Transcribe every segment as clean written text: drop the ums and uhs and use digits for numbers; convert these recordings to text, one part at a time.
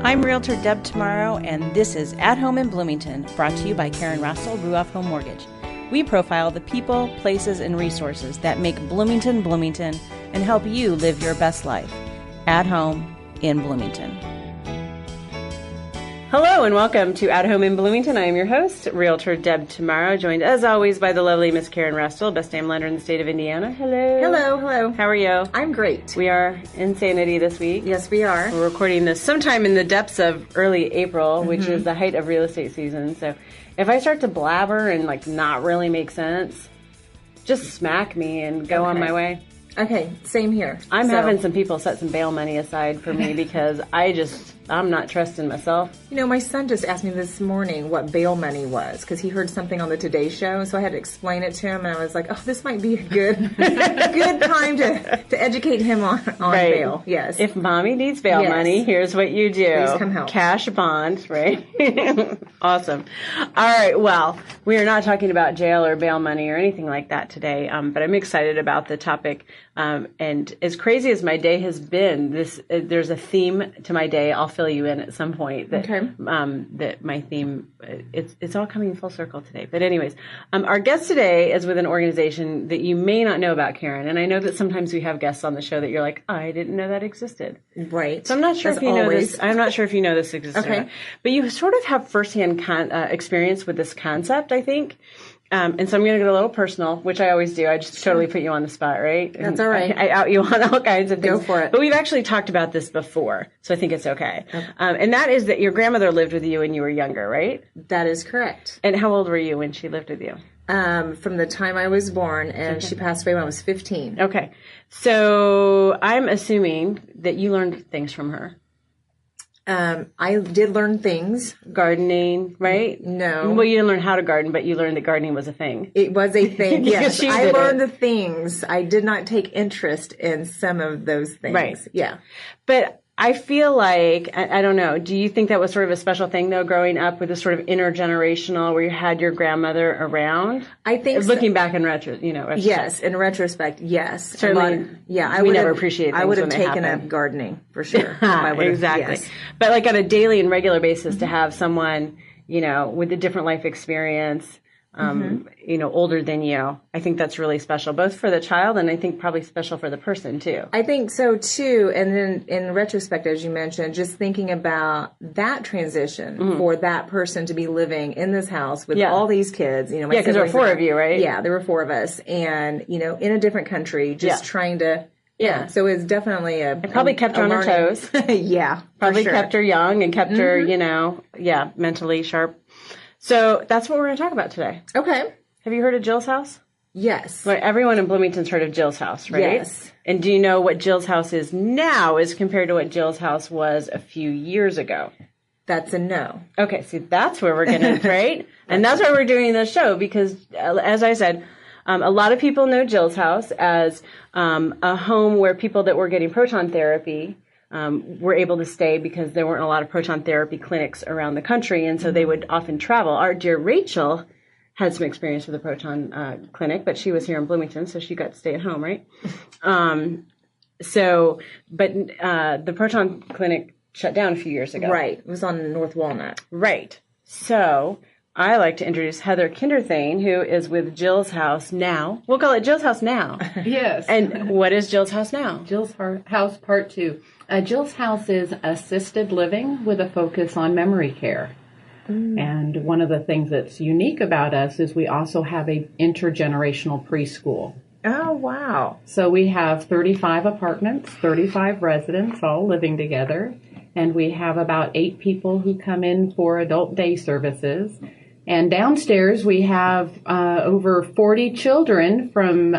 I'm Realtor Deb Tomorrow, and this is At Home in Bloomington, brought to you by Karen Russell, Ruoff Home Mortgage. We profile the people, places, and resources that make Bloomington, Bloomington, and help you live your best life. At Home in Bloomington. Hello and welcome to At Home in Bloomington. I am your host, Realtor Deb Tomorrow, joined as always by the lovely Miss Karen Russell, best damn lender in the state of Indiana. Hello. Hello, hello. How are you? I'm great. We are insanity this week. Yes, we are. We're recording this sometime in the depths of early April, which is the height of real estate season. So if I start to blabber and not really make sense, just smack me and go on my way. Okay, same here. I'm having some people set some bail money aside for me because I'm not trusting myself. You know, my son just asked me this morning what bail money was because he heard something on the Today Show, so I had to explain it to him, and I was like, oh, this might be a good good time to educate him on bail. Yes. If mommy needs bail money, here's what you do. Please come help. Cash bond, right? Awesome. All right, well, we are not talking about jail or bail money or anything like that today, but I'm excited about the topic. And as crazy as my day has been, there's a theme to my day. I'll fill you in at some point that that my theme it's all coming full circle today. But anyways, our guest today is with an organization that you may not know about, Karen. And I know that sometimes we have guests on the show that you're like, I didn't know that existed. Right. So I'm not sure if you know this. I'm not sure if you know this exists. Okay. But you sort of have firsthand experience with this concept, I think. And so I'm going to get a little personal, which I always do. I just totally put you on the spot, right? That's all right. I out you on all kinds of things. Go for it. But we've actually talked about this before, so I think it's okay. And that is that your grandmother lived with you when you were younger, right? That is correct. And how old were you when she lived with you? From the time I was born, and she passed away when I was 15. Okay. So I'm assuming that you learned things from her. I did learn things. Gardening, right? No. Well, you didn't learn how to garden, but you learned that gardening was a thing. It was a thing, yes. I learned the the things. I did not take interest in some of those things. Right. Yeah. But I feel like, I don't know, do you think that was sort of a special thing, though, growing up with this sort of intergenerational where you had your grandmother around? I think looking back in retrospect. Yes, in retrospect, yes. Certainly, we never appreciate things. I would have when they taken happen. up gardening, for sure. Exactly. Yes. But on a daily and regular basis to have someone, with a different life experience, older than you, I think that's really special, both for the child and I think probably special for the person too. I think so too. And then in retrospect, as you mentioned, just thinking about that transition for that person to be living in this house with all these kids, because there were four of you, right? Yeah, there were four of us, and in a different country, just trying to. Yeah, so it's definitely it probably kept her on her toes. Yeah, probably kept her young and kept her, mentally sharp. So that's what we're going to talk about today. Okay. Have you heard of Jill's house? Yes. Well, everyone in Bloomington's heard of Jill's house, right? Yes. And do you know what Jill's house is now as compared to what Jill's house was a few years ago? That's a no. Okay, see, that's where we're getting right? And that's why we're doing this show because, as I said, a lot of people know Jill's house as a home where people that were getting proton therapy were able to stay because there weren't a lot of proton therapy clinics around the country, and so they would often travel. Our dear Rachel had some experience with a proton clinic, but she was here in Bloomington, so she got to stay at home, right? But the proton clinic shut down a few years ago. Right. It was on North Walnut. Right. So I like to introduce Heather Kinderthain, who is with Jill's House Now. We'll call it Jill's House Now. Yes. And what is Jill's House Now? Jill's House Part 2. Jill's House is assisted living with a focus on memory care. And one of the things that's unique about us is we also have a intergenerational preschool. Oh, wow. So we have 35 apartments, 35 residents all living together. And we have about 8 people who come in for adult day services. And downstairs we have over 40 children from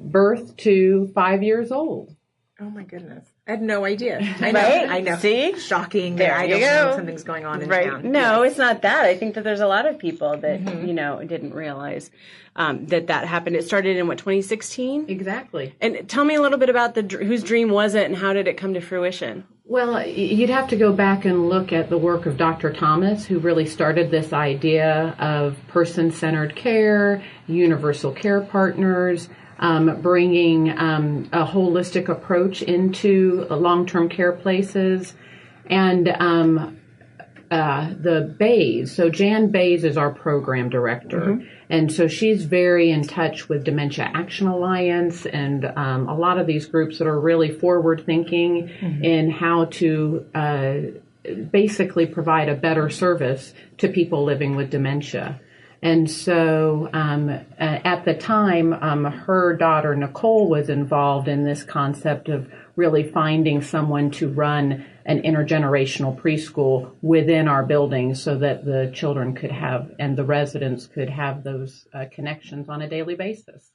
birth to 5 years old. Oh my goodness. I had no idea. I know. Right? I know. See? Shocking. There I you don't go. know something's going on in right. town. No, it's not that. I think that there's a lot of people that, didn't realize that happened. It started in, 2016? Exactly. And tell me a little bit about whose dream was it and how did it come to fruition? Well, you'd have to go back and look at the work of Dr. Thomas, who really started this idea of person-centered care, universal care partners, bringing a holistic approach into long-term care places. And the Bays, so Jan Bays is our program director. And so she's very in touch with Dementia Action Alliance and a lot of these groups that are really forward thinking in how to basically provide a better service to people living with dementia. And so at the time, her daughter Nicole was involved in this concept of really finding someone to run an intergenerational preschool within our building so that the children could have and the residents could have those connections on a daily basis.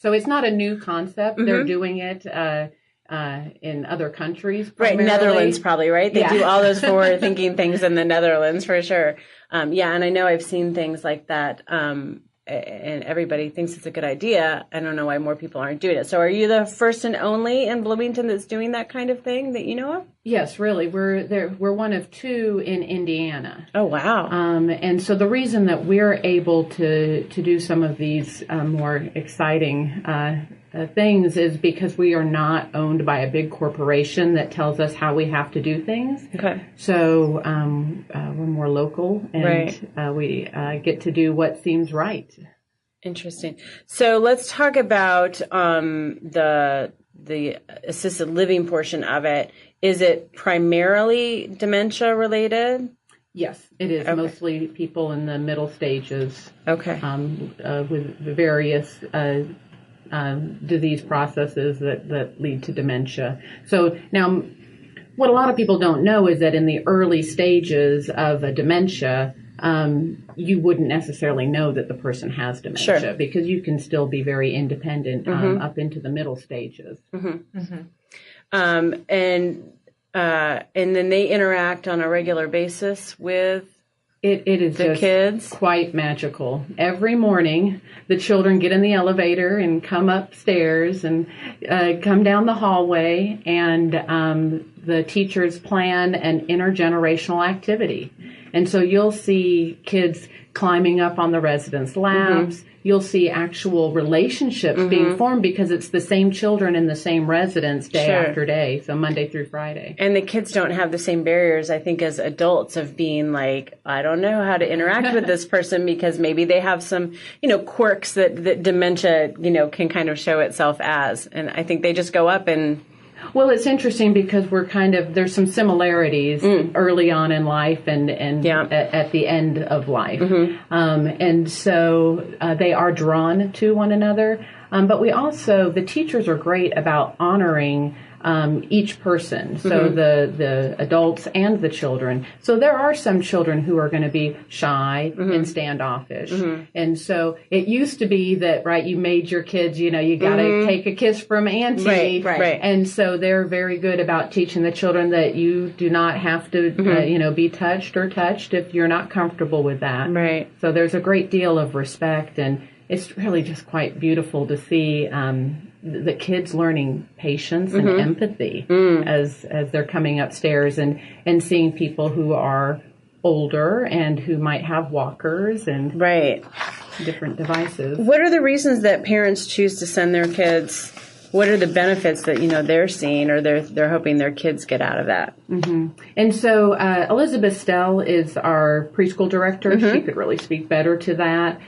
So it's not a new concept. They're doing it in other countries. Right, Netherlands probably, right? They do all those forward-thinking things in the Netherlands for sure. And I know I've seen things like that, and everybody thinks it's a good idea. I don't know why more people aren't doing it. So are you the first and only in Bloomington that's doing that kind of thing that you know of? Yes, really. We're one of two in Indiana. Oh, wow. And so the reason that we're able to do some of these more exciting things is because we are not owned by a big corporation that tells us how we have to do things. Okay. So we're more local, and we get to do what seems right. Interesting. So let's talk about the assisted living portion of it. Is it primarily dementia related? Yes, it is. Okay. Mostly people in the middle stages. Okay. With various disease processes that lead to dementia. So now, what a lot of people don't know is that in the early stages of a dementia, you wouldn't necessarily know that the person has dementia because you can still be very independent up into the middle stages. And then they interact on a regular basis with It is the just kids. Quite magical. Every morning, the children get in the elevator and come upstairs and come down the hallway, and the teachers plan an intergenerational activity. And so you'll see kids climbing up on the residents' laps. You'll see actual relationships being formed because it's the same children in the same residence day after day, so Monday through Friday. And the kids don't have the same barriers, I think, as adults of being like, I don't know how to interact with this person because maybe they have some, quirks that dementia, can kind of show itself as. And I think they just go up and... Well, it's interesting because there's some similarities early on in life and at the end of life. And so they are drawn to one another. But the teachers are great about honoring each person, so the adults and the children. So there are some children who are going to be shy and standoffish. And so it used to be that, right, you made your kids, you got to take a kiss from auntie. Right. And so they're very good about teaching the children that you do not have to, be touched if you're not comfortable with that. Right. So there's a great deal of respect, and it's really just quite beautiful to see the kids learning patience and empathy as they're coming upstairs and seeing people who are older and who might have walkers and different devices. What are the reasons that parents choose to send their kids? What are the benefits that they're seeing or they're hoping their kids get out of that? And so Elizabeth Stell is our preschool director. She could really speak better to that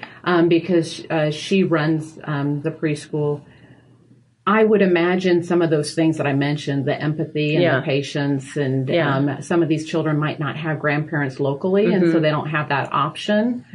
because she runs the preschool. I would imagine some of those things that I mentioned, the empathy and the patience, and some of these children might not have grandparents locally, and so they don't have that option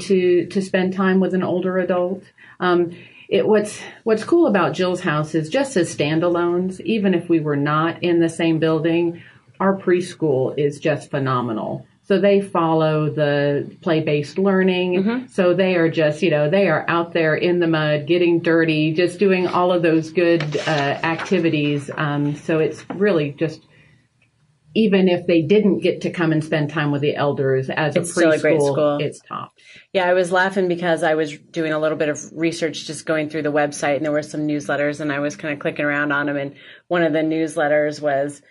to spend time with an older adult. What's cool about Jill's house is just as standalones, even if we were not in the same building, our preschool is just phenomenal. So they follow the play-based learning. So they are just, they are out there in the mud, getting dirty, just doing all of those good activities. So it's really just, even if they didn't get to come and spend time with the elders as it's a preschool, still a great school. It's top. Yeah, I was laughing because I was doing a little bit of research, just going through the website, and there were some newsletters, and I was kind of clicking around on them. And one of the newsletters was,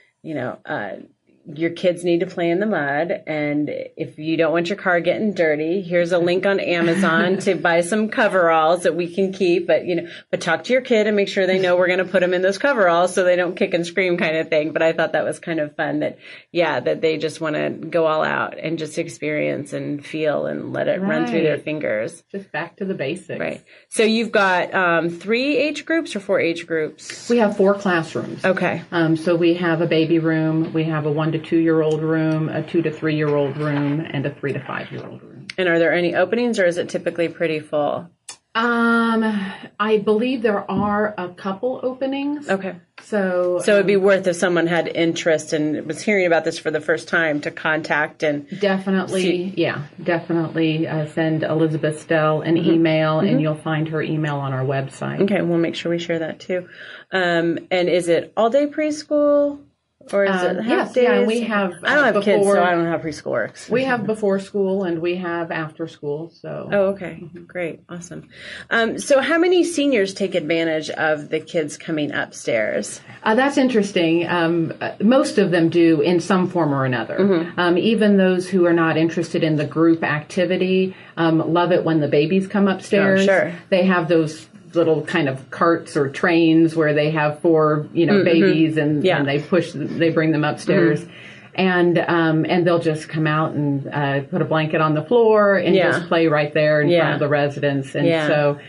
your kids need to play in the mud, and if you don't want your car getting dirty, here's a link on Amazon to buy some coveralls that we can keep. But talk to your kid and make sure they know we're going to put them in those coveralls so they don't kick and scream, kind of thing. But I thought that was kind of fun that they just want to go all out and just experience and feel and let it run through their fingers. Just back to the basics. Right. So you've got 3 age groups or 4 age groups? We have 4 classrooms. Okay. So we have a baby room, we have a 1 to 2 year old room, a 2 to 3 year old room, and a 3 to 5 year old room. And are there any openings, or is it typically pretty full? I believe there are a couple openings. Okay. So it'd be worth, if someone had interest and was hearing about this for the first time, to contact and definitely send Elizabeth Stell an email, and you'll find her email on our website. Okay, we'll make sure we share that too. And is it all day preschool? Or is it half days? Yeah, we have. I don't have kids, so I don't know how preschool works. We have before school and we have after school. So. Oh, okay, great, awesome. So, how many seniors take advantage of the kids coming upstairs? That's interesting. Most of them do in some form or another. Even those who are not interested in the group activity love it when the babies come upstairs. Oh, sure. They have those little kind of carts or trains where they have 4, babies and they bring them upstairs. And they'll just come out and put a blanket on the floor and just play right there in front of the residents. And so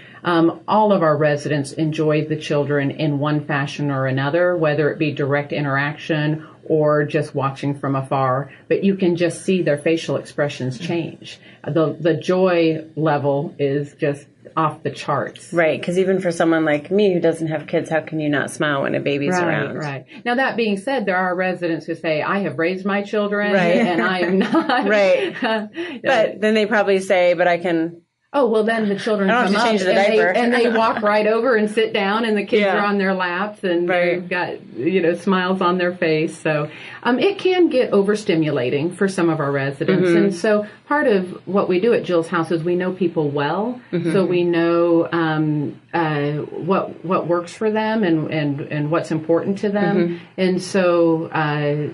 all of our residents enjoy the children in one fashion or another, whether it be direct interaction or just watching from afar. But you can just see their facial expressions change. The joy level is just off the charts. Right, because even for someone like me who doesn't have kids, how can you not smile when a baby's around? Right. Now, that being said, there are residents who say, I have raised my children and I am not. Right. But then they probably say, but I can... Oh, well, then the children come up and they walk right over and sit down, and the kids are on their laps, and they've got, smiles on their face. So it can get overstimulating for some of our residents. And so part of what we do at Jill's House is we know people well, so we know what works for them and what's important to them. And so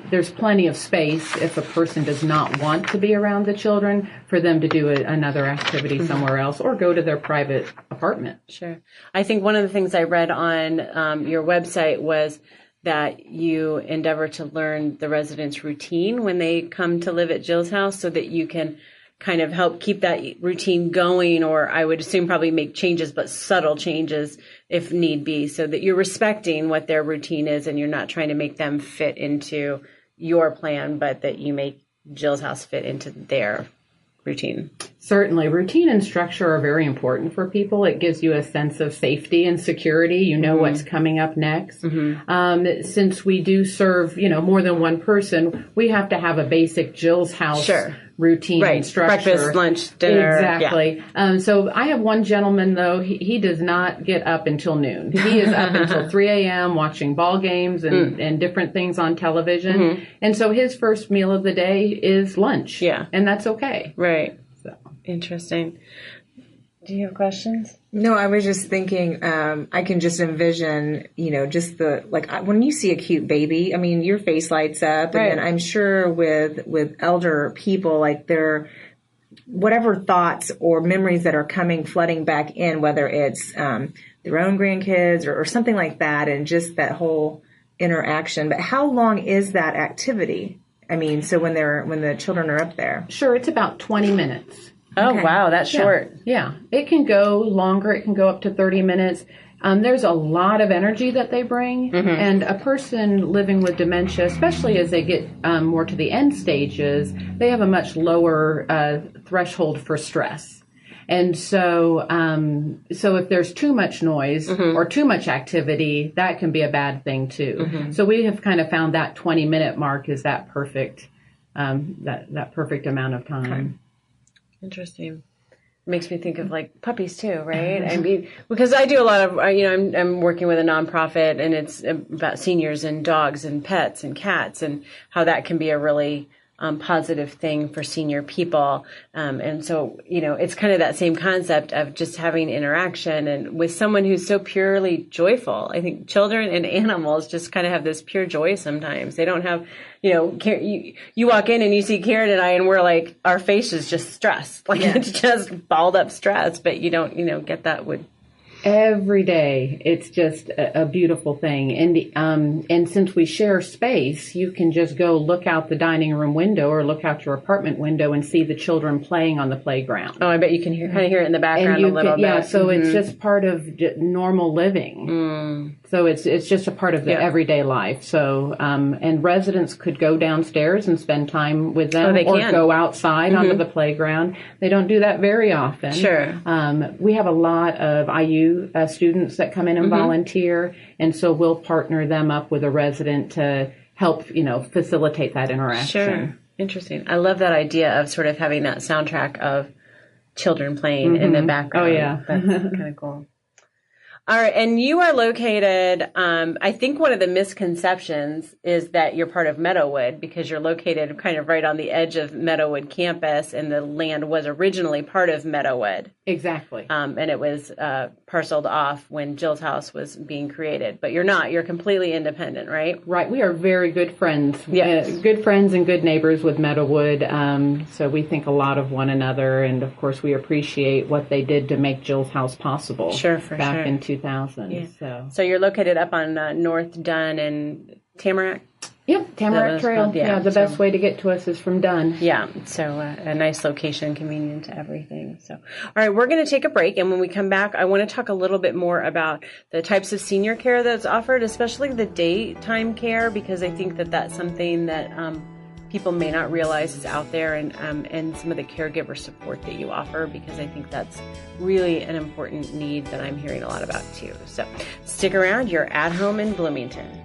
there's plenty of space if a person does not want to be around the children for them to do another activity somewhere else or go to their private apartment. Sure. I think one of the things I read on your website was that you endeavor to learn the residents' routine when they come to live at Jill's House so that you can kind of help keep that routine going, or I would assume probably make changes, but subtle changes if need be, so that you're respecting what their routine is and you're not trying to make them fit into your plan, but that you make Jill's House fit into their routine. Certainly. Routine and structure are very important for people. It gives you a sense of safety and security. You know what's coming up next. Since we do serve, more than one person, we have to have a basic Jill's House routine and structure. Breakfast, lunch, dinner. Exactly. So I have one gentleman, though, he does not get up until noon. He is up until 3 a.m. watching ball games and different things on television. And so his first meal of the day is lunch. Yeah. And that's okay. Right. So interesting. Do you have questions? No, I was just thinking, I can just envision, just when you see a cute baby, I mean, your face lights up. Right. And then I'm sure with elder people, whatever thoughts or memories that are flooding back in, whether it's their own grandkids or something like that, and just that whole interaction. But how long is that activity? I mean, so when the children are up there? Sure, it's about 20 minutes. Oh, okay. Wow, that's short. Yeah, it can go longer. It can go up to 30 minutes. There's a lot of energy that they bring. And a person living with dementia, especially as they get more to the end stages, they have a much lower threshold for stress. And so if there's too much noise or too much activity, that can be a bad thing too. So we have kind of found that 20-minute mark is that perfect, that perfect amount of time. Okay. Interesting. It makes me think of puppies too, right? I mean, because I do a lot of, I'm working with a nonprofit, and it's about seniors and dogs and pets and cats, and how that can be a really positive thing for senior people. And so, it's kind of that same concept of just having interaction and with someone who's so purely joyful. I think children and animals just kind of have this pure joy sometimes. They don't have, you walk in and you see Karen and I, and we're like, our face is just stressed. Like it's just balled up stress, but you don't, get that with every day. It's just a beautiful thing. And since we share space, you can just go look out the dining room window or look out your apartment window and see the children playing on the playground. Oh, I bet you can kind of hear it in the background a little bit. Yeah, so it's just part of normal living. So it's just a part of the everyday life. So, and residents could go downstairs and spend time with them or go outside onto the playground. They don't do that very often. Sure. We have a lot of IU students that come in and volunteer, and so we'll partner them up with a resident to help, facilitate that interaction. Sure. Interesting. I love that idea of sort of having that soundtrack of children playing in the background. Oh, yeah. That's kind of cool. All right. And you are located, I think one of the misconceptions is that you're part of Meadowood because you're located kind of right on the edge of Meadowood campus, and the land was originally part of Meadowood. Exactly. And it was parceled off when Jill's house was being created. But you're not. You're completely independent, right? Right. We are very good friends. Yes. Good friends and good neighbors with Meadowood. So we think a lot of one another. And, of course, we appreciate what they did to make Jill's house possible. Sure, for back sure. in 2000. Yeah. So you're located up on North Dunn and Tamarack? Yep, Tamarack Trail. The best way to get to us is from Dunn. Yeah, so a nice location, convenient to everything. So, all right, we're going to take a break, and when we come back, I want to talk a little bit more about the types of senior care that's offered, especially the daytime care, because I think that that's something that people may not realize is out there, and some of the caregiver support that you offer, because I think that's really an important need that I'm hearing a lot about too. So, stick around. You're at home in Bloomington.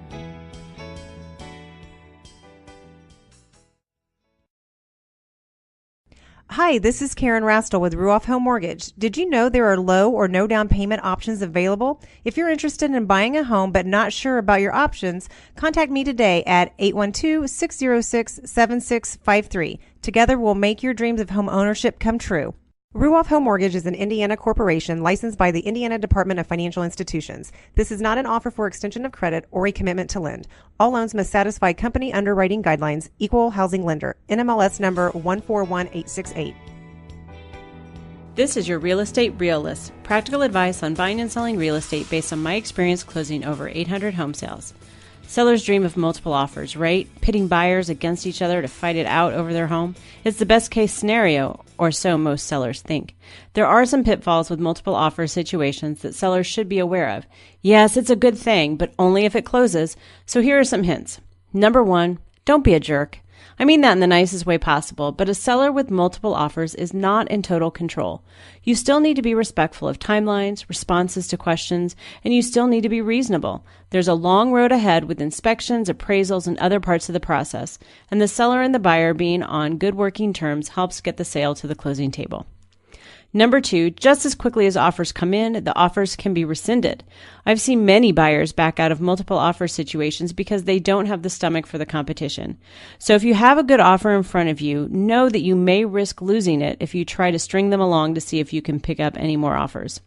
Hi, this is Karen Rastel with Ruoff Home Mortgage. Did you know there are low or no down payment options available? If you're interested in buying a home but not sure about your options, contact me today at 812-606-7653. Together we'll make your dreams of home ownership come true. Ruoff Home Mortgage is an Indiana corporation licensed by the Indiana Department of Financial Institutions. This is not an offer for extension of credit or a commitment to lend. All loans must satisfy company underwriting guidelines. Equal housing lender. NMLS number 141868. This is your Real Estate Realist. Practical advice on buying and selling real estate based on my experience closing over 800 home sales. Sellers dream of multiple offers, right? Pitting buyers against each other to fight it out over their home. It's the best case scenario, or so most sellers think. There are some pitfalls with multiple offer situations that sellers should be aware of. Yes, it's a good thing, but only if it closes. So here are some hints. Number 1, don't be a jerk. I mean that in the nicest way possible, but a seller with multiple offers is not in total control. You still need to be respectful of timelines, responses to questions, and you still need to be reasonable. There's a long road ahead with inspections, appraisals, and other parts of the process, and the seller and the buyer being on good working terms helps get the sale to the closing table. Number 2, just as quickly as offers come in, the offers can be rescinded. I've seen many buyers back out of multiple offer situations because they don't have the stomach for the competition. So if you have a good offer in front of you, know that you may risk losing it if you try to string them along to see if you can pick up any more offers.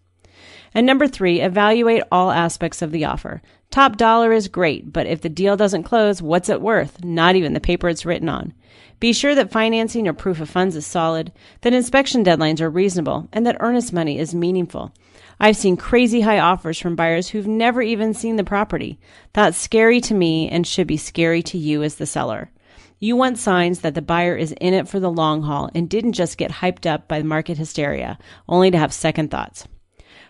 And number 3, evaluate all aspects of the offer. Top dollar is great, but if the deal doesn't close, what's it worth? Not even the paper it's written on. Be sure that financing or proof of funds is solid, that inspection deadlines are reasonable, and that earnest money is meaningful. I've seen crazy high offers from buyers who've never even seen the property. That's scary to me and should be scary to you as the seller. You want signs that the buyer is in it for the long haul and didn't just get hyped up by market hysteria, only to have second thoughts.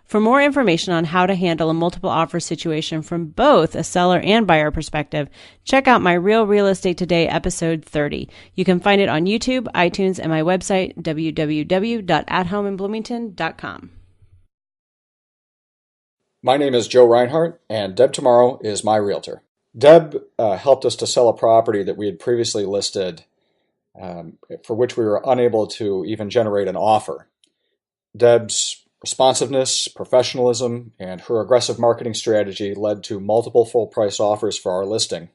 For more information on how to handle a multiple offer situation from both a seller and buyer perspective, check out my Real Real Estate Today episode 30. You can find it on YouTube, iTunes, and my website, www.athomeinbloomington.com. My name is Joe Reinhardt, and Deb Tomorrow is my realtor. Deb helped us to sell a property that we had previously listed, for which we were unable to even generate an offer. Deb's responsiveness, professionalism, and her aggressive marketing strategy led to multiple full-price offers for our listing.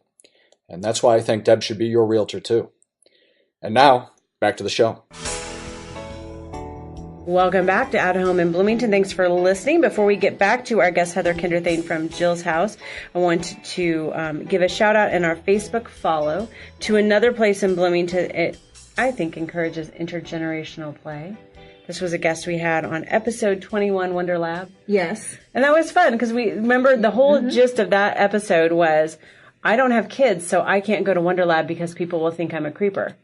And that's why I think Deb should be your realtor too. And now, back to the show. Welcome back to At Home in Bloomington. Thanks for listening. Before we get back to our guest, Heather Kinderthain from Jill's house, I want to give a shout out in our Facebook follow to another place in Bloomington. It, I think, encourages intergenerational play. This was a guest we had on episode 21, Wonder Lab. Yes. And that was fun because we remember the whole gist of that episode was, I don't have kids, so I can't go to Wonder Lab because people will think I'm a creeper.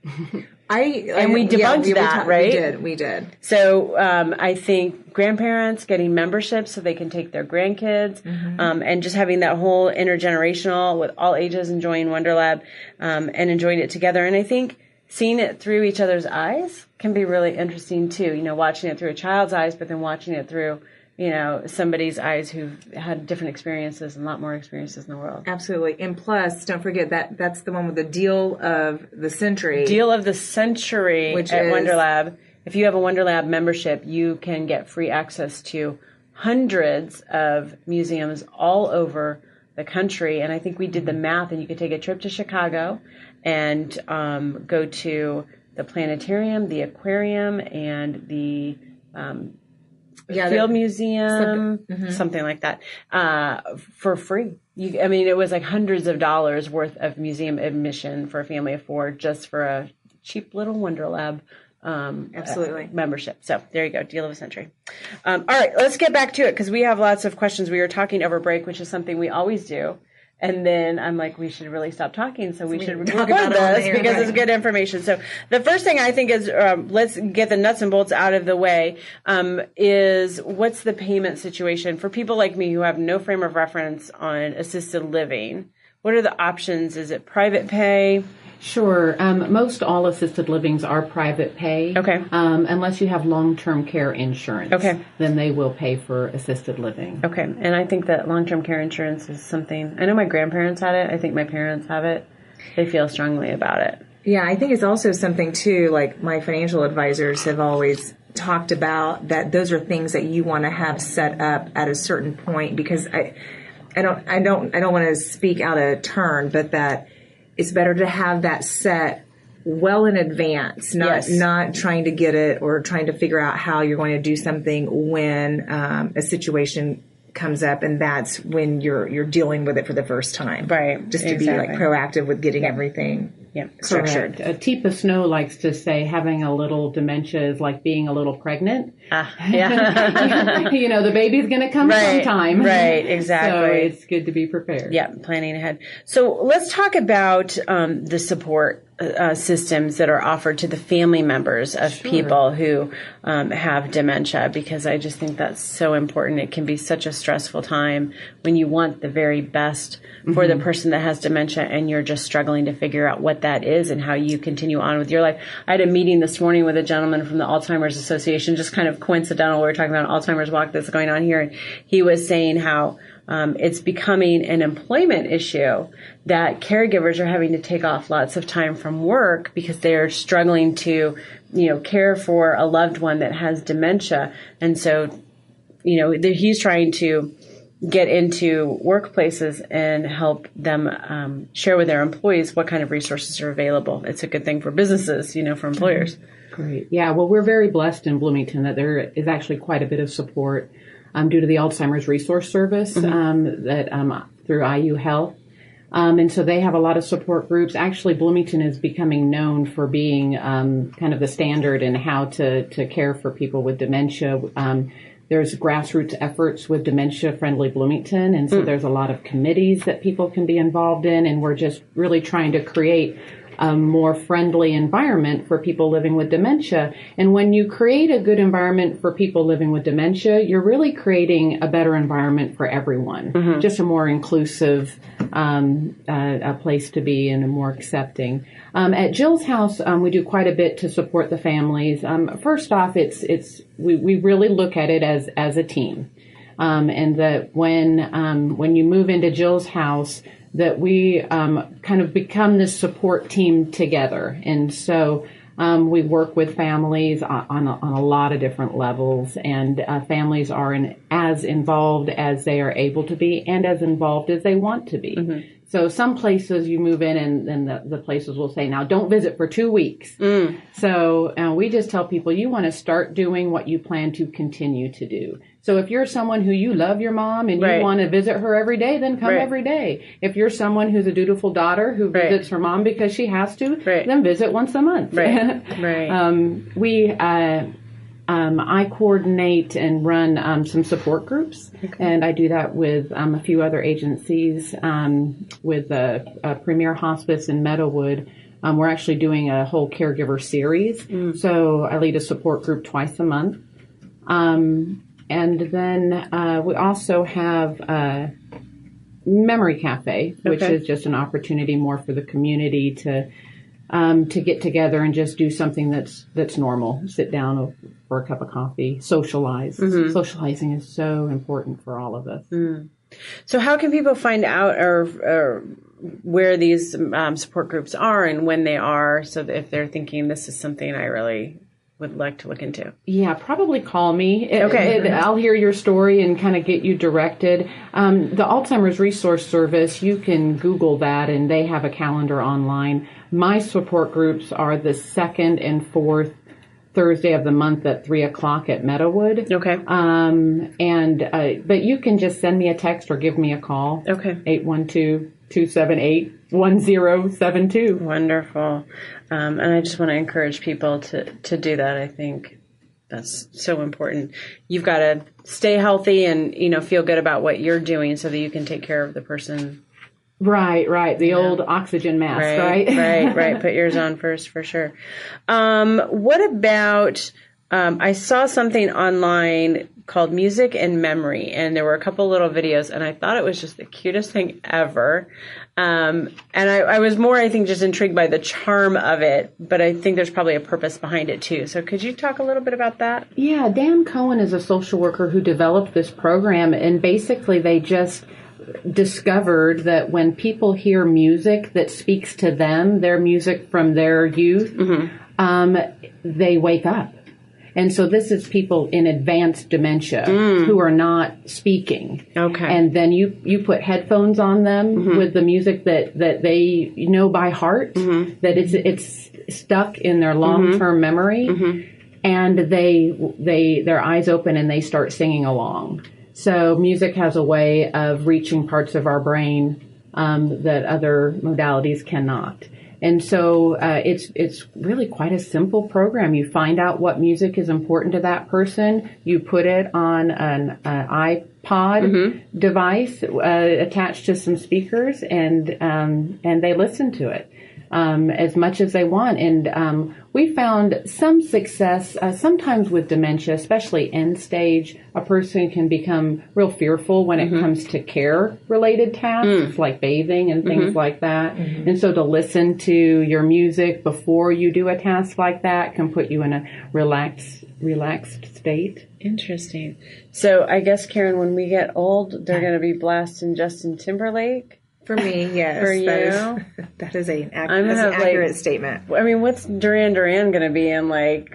And we debunked that, right? We did. So I think grandparents getting memberships so they can take their grandkids, and just having that whole intergenerational with all ages enjoying Wonder Lab and enjoying it together. And I think seeing it through each other's eyes can be really interesting too. You know, watching it through a child's eyes, but then watching it through, you know, somebody's eyes who've had different experiences and a lot more experiences in the world. Absolutely. And plus, don't forget that's the one with the deal of the century. Deal of the century, which at Wonder Lab. If you have a Wonder Lab membership, you can get free access to hundreds of museums all over the country. And I think we did the math, and you could take a trip to Chicago and go to the planetarium, the aquarium, and the Field Museum, something like that, for free. I mean, it was like hundreds of dollars worth of museum admission for a family of four just for a cheap little Wonder Lab absolutely membership. So there you go, deal of the century. All right, let's get back to it because we have lots of questions. We were talking over break, which is something we always do. And then I'm like, we should really stop talking. So we should talk about this because it's good information. So the first thing I think is, let's get the nuts and bolts out of the way, is what's the payment situation for people like me who have no frame of reference on assisted living? What are the options? Is it private pay? Sure. Most all assisted livings are private pay. Okay. Unless you have long-term care insurance. Okay. Then they will pay for assisted living. Okay. And I think that long-term care insurance is something, I know my grandparents had it. I think my parents have it. They feel strongly about it. Yeah, I think it's also something too, like my financial advisors have always talked about that those are things that you want to have set up at a certain point, because I don't want to speak out of turn, but that it's better to have that set well in advance, not trying to get it or trying to figure out how you're going to do something when a situation comes up, and that's when you're dealing with it for the first time. Right. Just to be like proactive with getting everything structured. Teepa Snow likes to say having a little dementia is like being a little pregnant. Yeah. You know, the baby's going to come sometime. Right, exactly. So it's good to be prepared. Yeah, planning ahead. So let's talk about the support systems that are offered to the family members of people who have dementia, because I just think that's so important. It can be such a stressful time when you want the very best for the person that has dementia and you're just struggling to figure out what that is and how you continue on with your life. I had a meeting this morning with a gentleman from the Alzheimer's Association, just kind of coincidental. We were talking about an Alzheimer's walk that's going on here, and he was saying how it's becoming an employment issue that caregivers are having to take off lots of time from work because they're struggling to, care for a loved one that has dementia. And so, he's trying to get into workplaces and help them share with their employees what kind of resources are available. It's a good thing for businesses, for employers. Great. Yeah, well, we're very blessed in Bloomington that there is actually quite a bit of support due to the Alzheimer's Resource Service that through IU Health. And so they have a lot of support groups. Actually, Bloomington is becoming known for being kind of the standard in how to care for people with dementia. There's grassroots efforts with Dementia Friendly Bloomington, and so there's a lot of committees that people can be involved in, and we're just really trying to create a more friendly environment for people living with dementia. And when you create a good environment for people living with dementia, you're really creating a better environment for everyone, just a more inclusive a place to be and a more accepting. At Jill's house, we do quite a bit to support the families. First off, we really look at it as a team, and that when you move into Jill's house, that we kind of become this support team together. And so we work with families on a lot of different levels, and families are as involved as they are able to be and as involved as they want to be. So some places you move in and the places will say, now don't visit for 2 weeks. So we just tell people you want to start doing what you plan to continue to do. So if you're someone who you love your mom and you want to visit her every day, then come every day. If you're someone who's a dutiful daughter who visits her mom because she has to, then visit once a month. I coordinate and run some support groups, and I do that with a few other agencies, with Premier Hospice in Meadowood. We're actually doing a whole caregiver series, so I lead a support group twice a month. And then we also have Memory Cafe, which is just an opportunity more for the community to get together and just do something that's normal. Sit down for a cup of coffee, socialize. Socializing is so important for all of us. So how can people find out or where these support groups are and when they are, so that if they're thinking this is something I really would like to look into? Yeah, probably call me. I'll hear your story and kind of get you directed. The Alzheimer's Resource Service, you can Google that, and they have a calendar online. My support groups are the 2nd and 4th Thursday of the month at 3:00 at Meadowood. But you can just send me a text or give me a call. 812-278-1072. Wonderful. And I just want to encourage people to do that. I think that's so important. You've got to stay healthy and, feel good about what you're doing so that you can take care of the person. Right. The old oxygen mask, right? Put yours on first for sure. What about, I saw something online called Music and Memory, and there were a couple little videos, and I thought it was just the cutest thing ever. And I was more, I think, just intrigued by the charm of it, but I think there's probably a purpose behind it too. So could you talk a little bit about that? Yeah, Dan Cohen is a social worker who developed this program, and basically they just discovered that when people hear music that speaks to them, their music from their youth, they wake up. And so this is people in advanced dementia who are not speaking. And then you put headphones on them with the music that they know by heart, that it's stuck in their long-term memory, and their eyes open and they start singing along. So music has a way of reaching parts of our brain that other modalities cannot. And so it's really quite a simple program. You find out what music is important to that person. You put it on an iPod device attached to some speakers, and they listen to it as much as they want. And we found some success sometimes with dementia, especially end stage. A person can become real fearful when it comes to care-related tasks like bathing and things like that. And so to listen to your music before you do a task like that can put you in a relaxed state. Interesting. So I guess, Karen, when we get old, they're going to be blasting Justin Timberlake. For me, yes. For you? That is an accurate statement. I mean, what's Duran Duran going to be in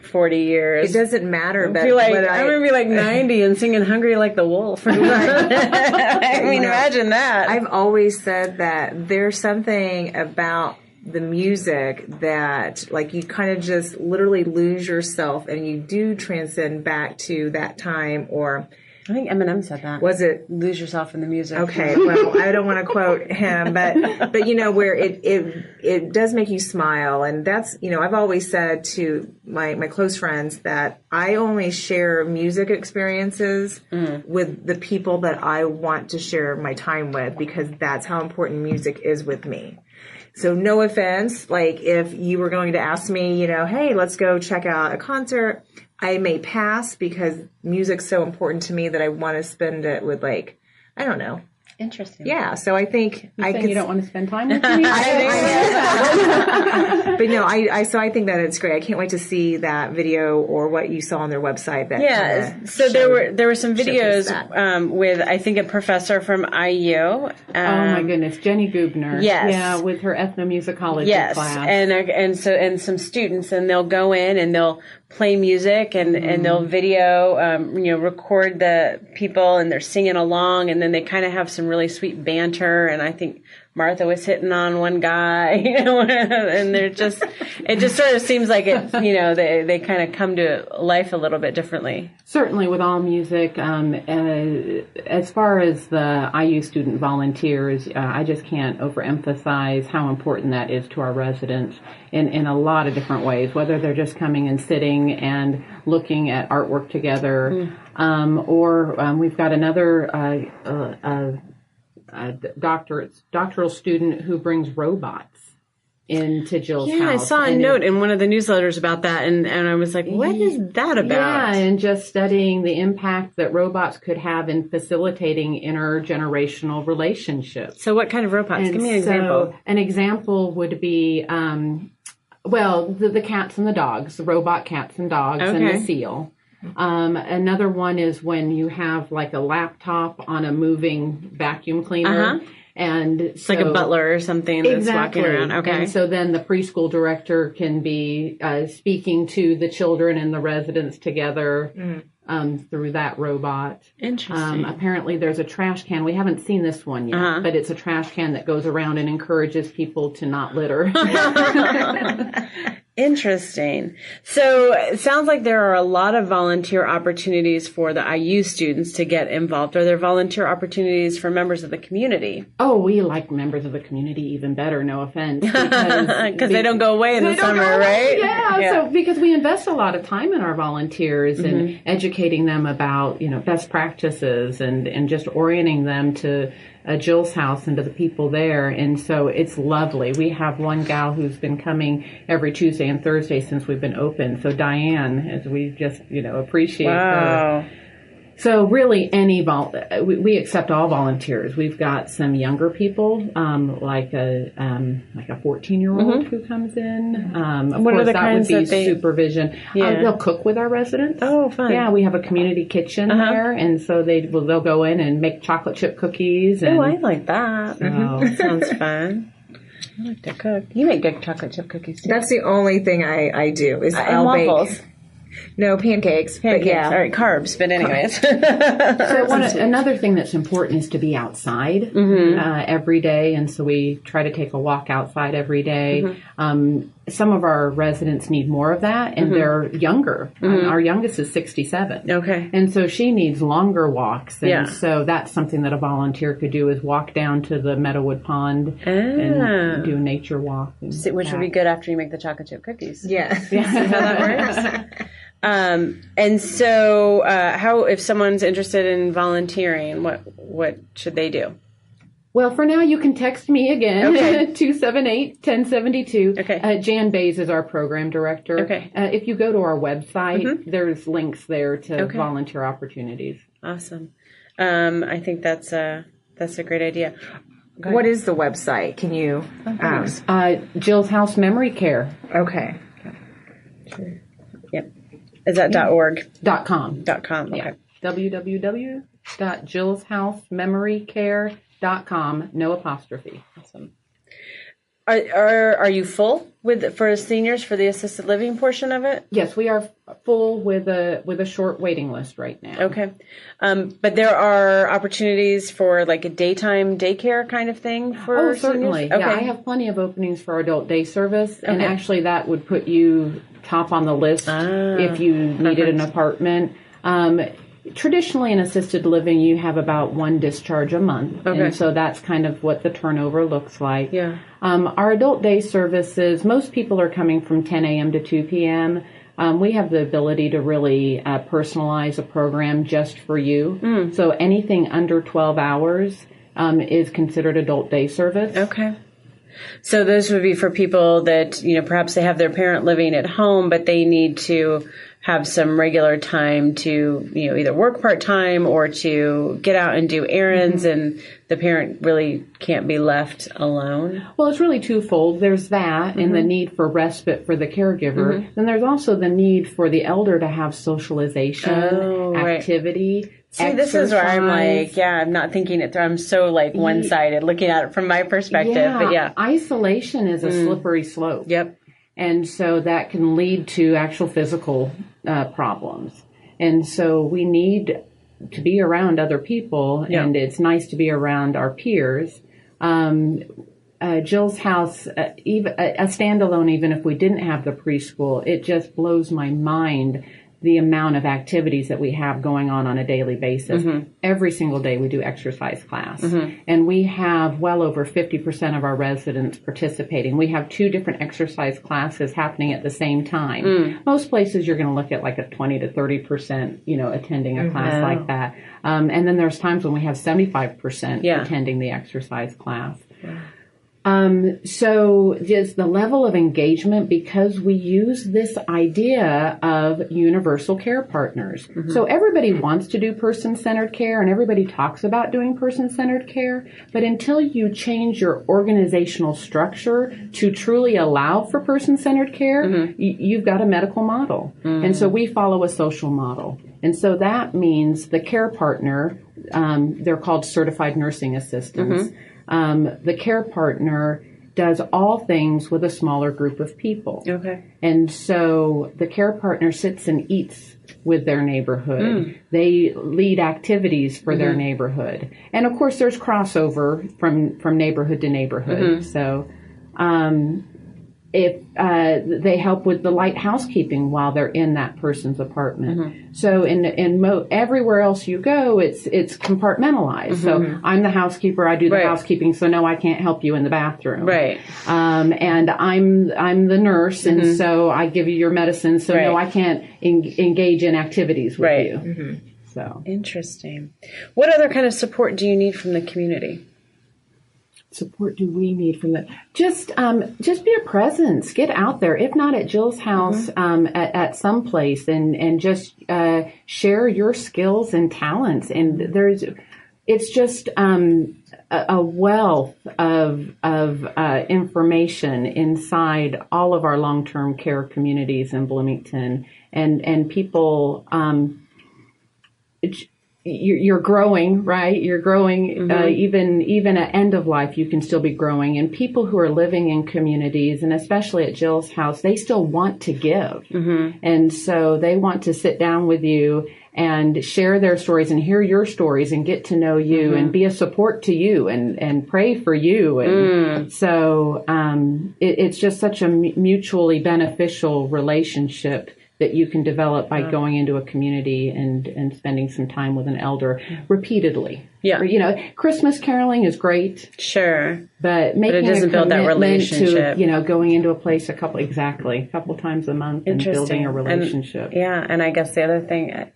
40 years? It doesn't matter. I'm going to be 90 and singing Hungry Like the Wolf. I mean, imagine that. I've always said that there's something about the music that you kind of just literally lose yourself and you do transcend back to that time. Or I think Eminem said that. Was it? Lose yourself in the music. Okay, well, I don't want to quote him, but where it does make you smile. And that's, I've always said to my close friends that I only share music experiences with the people that I want to share my time with, because that's how important music is with me. So no offense, if you were going to ask me, hey, let's go check out a concert, I may pass because music's so important to me that I want to spend it with I don't know. Interesting. Yeah, so I think you don't want to spend time with me. But no, I think that it's great. I can't wait to see that video or what you saw on their website. So there were some videos with, I think, a professor from IU. Oh my goodness, Jenny Gubner. Yes. Yeah, with her ethnomusicology class. And some students, and they'll go in and they'll play music and they'll video, record the people and they're singing along, and then they kind of have some really sweet banter, and I think Martha was hitting on one guy, and it just sort of seems like it, they kind of come to life a little bit differently. Certainly with all music, as far as the IU student volunteers, I just can't overemphasize how important that is to our residents in a lot of different ways, whether they're just coming and sitting and looking at artwork together, or we've got another doctoral student who brings robots into Jill's house. Yeah, I saw a note in one of the newsletters about that, and I was like, what is that about? Yeah, and just studying the impact that robots could have in facilitating intergenerational relationships. So what kind of robots? Give me an example. An example would be, the cats and the dogs, the robot cats and dogs, and the seal. Another one is when you have like a laptop on a moving vacuum cleaner. And it's like a butler or something that's walking around. Okay. And so then the preschool director can be speaking to the children and the residents together through that robot. Interesting. Apparently there's a trash can. We haven't seen this one yet, but it's a trash can that goes around and encourages people to not litter. Interesting. So it sounds like there are a lot of volunteer opportunities for the IU students to get involved. Are there volunteer opportunities for members of the community? Oh, we like members of the community even better, no offense. Because they don't go away in the summer, right? Yeah, so because we invest a lot of time in our volunteers and educating them about, best practices and just orienting them to Jill's house and to the people there. And so it's lovely. We have one gal who's been coming every Tuesday and Thursday since we've been open. So Diane, as we just, appreciate her. So really we accept all volunteers. We've got some younger people, like a 14-year-old who comes in. What are the kinds that would be supervision. They'll cook with our residents. Oh, fun. Yeah, we have a community kitchen there, and so they'll go in and make chocolate chip cookies. And, I like that. That sounds fun. I like to cook. You make good chocolate chip cookies too. That's the only thing I do is I'll waffles. bake. No, pancakes. But yeah. All right, carbs, but anyways. So another thing that's important is to be outside every day, and so we try to take a walk outside every day. Some of our residents need more of that, and they're younger. Our youngest is 67. Okay. And so she needs longer walks, and so that's something that a volunteer could do is walk down to the Meadowood Pond and do a nature walk. Which would be good after you make the chocolate chip cookies. Yeah. See how that works? And so, how if someone's interested in volunteering, what should they do? Well, for now, you can text me again, 278-1072. Okay. Jan Bays is our program director. Okay. If you go to our website, there's links there to volunteer opportunities. Awesome. I think that's a great idea. What is the website? Can you? Jill's House Memory Care. Okay. Yep. Is that .org? .com. .com. Okay. Yeah. www.jillshousememorycare.com. No apostrophe. Awesome. Are you full for seniors for the assisted living portion of it? Yes, we are full with a short waiting list right now. Okay, but there are opportunities for like a daytime daycare kind of thing for certainly. seniors? Okay. Yeah, I have plenty of openings for adult day service, and actually that would put you top on the list if you needed an apartment. Traditionally in assisted living, you have about one discharge a month. Okay. And so that's kind of what the turnover looks like. Yeah. Our adult day services, most people are coming from 10 a.m. to 2 p.m. We have the ability to really personalize a program just for you. So anything under 12 hours is considered adult day service. Okay. So those would be for people that, perhaps they have their parent living at home, but they need to have some regular time to, either work part-time or to get out and do errands, and the parent really can't be left alone. Well, it's really twofold. There's that and the need for respite for the caregiver. Then there's also the need for the elder to have socialization, activity, See, this is where I'm like, I'm not thinking it through. I'm so like one-sided looking at it from my perspective. But isolation is a slippery slope. Yep. And so that can lead to actual physical problems. And so we need to be around other people, and it's nice to be around our peers. Jill's house, even a standalone, even if we didn't have the preschool, it just blows my mind the amount of activities that we have going on a daily basis. Every single day we do exercise class. And we have well over 50% of our residents participating. We have 2 different exercise classes happening at the same time. Most places you're going to look at like a 20 to 30%, attending a class like that. And then there's times when we have 75% attending the exercise class. So just the level of engagement, because we use this idea of universal care partners. So everybody wants to do person-centered care and everybody talks about doing person-centered care, but until you change your organizational structure to truly allow for person-centered care, you've got a medical model. And so we follow a social model. And so that means the care partner, they're called certified nursing assistants. The care partner does all things with a smaller group of people. And so the care partner sits and eats with their neighborhood. They lead activities for their neighborhood. And of course there's crossover from neighborhood to neighborhood. So if they help with the light housekeeping while they're in that person's apartment. So everywhere else you go, it's compartmentalized. So I'm the housekeeper, I do the housekeeping, so no, I can't help you in the bathroom. And I'm the nurse, and so I give you your medicine, so no, I can't engage in activities with you. So interesting. What other kind of support do you need from the community? Support do we need from that? Just be a presence. Get out there. If not at Jill's house, at some place, and just share your skills and talents. And it's just a wealth of information inside all of our long-term care communities in Bloomington, and people. You're growing, right? You're growing, even at end of life, you can still be growing. And people who are living in communities, and especially at Jill's house, they still want to give. And so they want to sit down with you and share their stories and hear your stories and get to know you and be a support to you and pray for you. And so it's just such a mutually beneficial relationship that you can develop by going into a community and spending some time with an elder repeatedly. Christmas caroling is great. Sure. But making it doesn't build that relationship. To, going into a place a couple times a month and building a relationship. And I guess the other thing,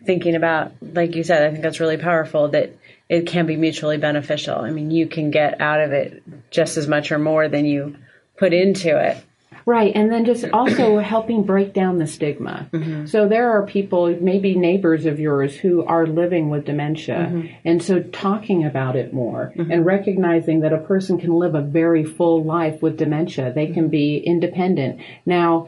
thinking about, like you said, I think that's really powerful, that it can be mutually beneficial. I mean, you can get out of it just as much or more than you put into it. Right, and then just also helping break down the stigma. So there are people, maybe neighbors of yours, who are living with dementia, and so talking about it more and recognizing that a person can live a very full life with dementia. They can be independent. Now,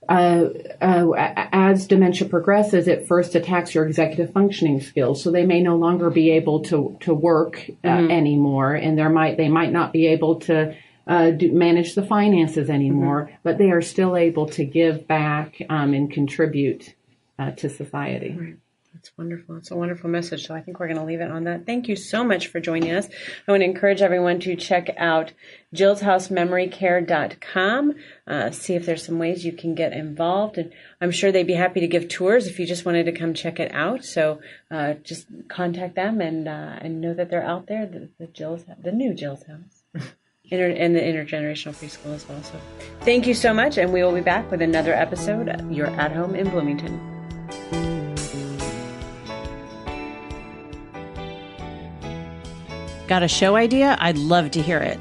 as dementia progresses, it first attacks your executive functioning skills, so they may no longer be able to work anymore, and they might not be able to manage the finances anymore, but they are still able to give back and contribute to society. Right. That's wonderful. It's a wonderful message. So I think we're going to leave it on that. Thank you so much for joining us. I want to encourage everyone to check out jillshousememorycare.com. See if there's some ways you can get involved. And I'm sure they'd be happy to give tours if you just wanted to come check it out. So just contact them and know that they're out there, the new Jill's House. And the Intergenerational Preschool as well. So thank you so much, and we will be back with another episode. You're at home in Bloomington. Got a show idea? I'd love to hear it.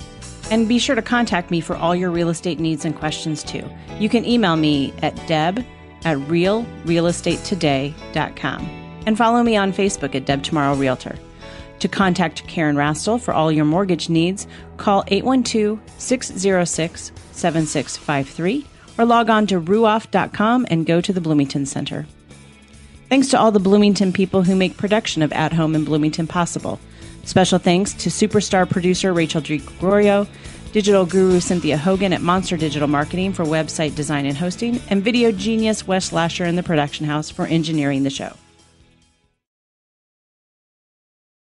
And be sure to contact me for all your real estate needs and questions too. You can email me at deb@realrealestatetoday.com and follow me on Facebook at Deb Tomorrow Realtor. To contact Karen Rastel for all your mortgage needs, call 812-606-7653 or log on to ruoff.com and go to the Bloomington Center. Thanks to all the Bloomington people who make production of At Home in Bloomington possible. Special thanks to superstar producer Rachel DiGregorio, digital guru Cynthia Hogan at Monster Digital Marketing for website design and hosting, and video genius Wes Lasher in the production house for engineering the show.